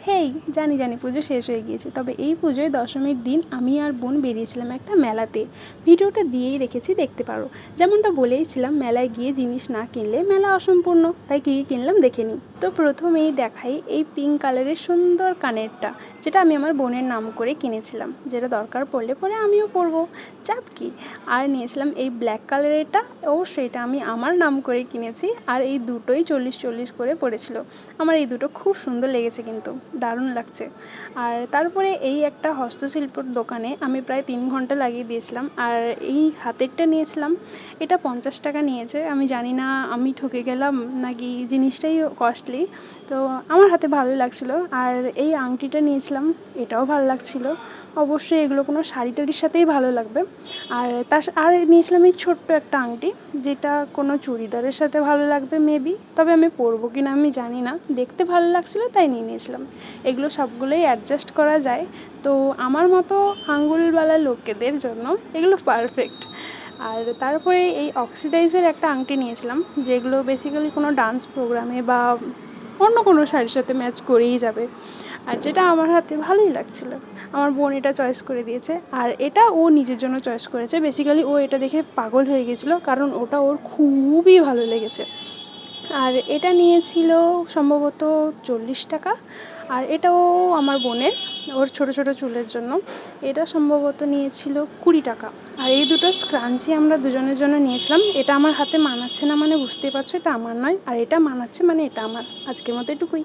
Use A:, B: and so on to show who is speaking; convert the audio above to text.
A: হেই, জানি জানি পুজো শেষ হয়ে গিয়েছে, তবে এই পুজোয় দশমীর দিন আমি আর বোন বেরিয়েছিলাম একটা মেলাতে। ভিডিওটা দিয়েই রেখেছি, দেখতে পারো। যেমনটা বলেইছিলাম, মেলায় গিয়ে জিনিস না কিনলে মেলা অসম্পূর্ণ, তাই কী কী কিনলাম দেখে নিই। তো প্রথমেই দেখাই এই পিঙ্ক কালারের সুন্দর কানেরটা, যেটা আমি আমার বোনের নাম করে কিনেছিলাম, যেটা দরকার পড়লে পরে আমিও পরবো, চাপ কি। আর নিয়েছিলাম এই ব্ল্যাক কালারেরটা, ও সেটা আমি আমার নাম করে কিনেছি। আর এই দুটোই 40-40 করে পড়েছিল। আমার এই দুটো খুব সুন্দর লেগেছে, কিন্তু দারুণ লাগছে। আর তারপরে এই একটা হস্তশিল্পর দোকানে আমি প্রায় 3 ঘন্টা লাগিয়ে দিয়েছিলাম। আর এই হাতেরটা নিয়েছিলাম, এটা 50 টাকা নিয়েছে। আমি জানি না আমি ঠকে গেলাম নাকি জিনিসটাই কস্টলি, তো আমার হাতে ভালোই লাগছিলো। আর এই আংটিটা নিয়েছিলাম, এটাও ভালো লাগছিলো। অবশ্যই এগুলো কোনো শাড়ি টাড়ির সাথেই ভালো লাগবে। আর নিয়েছিলাম এই ছোট্ট একটা আংটি, যেটা কোনো চুড়িদারের সাথে ভালো লাগবে মেবি, তবে আমি পরবো কি না আমি জানি না, দেখতে ভালো লাগছিলো তাই নিয়ে নিয়েছিলাম। এগুলো সবগুলোই অ্যাডজাস্ট করা যায়, তো আমার মতো আঙুলওয়ালা লোকেদের জন্য এগুলো পারফেক্ট। আর তারপরে এই অক্সিডাইজের একটা আংটি নিয়েছিলাম, যেগুলো বেসিক্যালি কোনো ডান্স প্রোগ্রামে বা অন্য কোনো শাড়ির সাথে ম্যাচ করেই যাবে। আর যেটা আমার হাতে ভালোই লাগছিলো। আমার বোন এটা চয়েস করে দিয়েছে, আর এটা ও নিজের জন্য চয়েস করেছে। বেসিক্যালি ও এটা দেখে পাগল হয়ে গেছিলো, কারণ ওটা ওর খুবই ভালো লেগেছে। আর এটা নিয়েছিল সম্ভবত 40 টাকা। আর এটাও আমার বোনের, ওর ছোটো ছোটো চুলের জন্য। এটা সম্ভবত নিয়েছিল 20 টাকা। আর এই দুটো স্ক্রাঞ্চি আমরা দুজনের জন্য নিয়েছিলাম। এটা আমার হাতে মানাচ্ছে না মানে বুঝতেই পারছো এটা আমার নয়, আর এটা মানাচ্ছে মানে এটা আমার। আজকের মতো এটুকুই।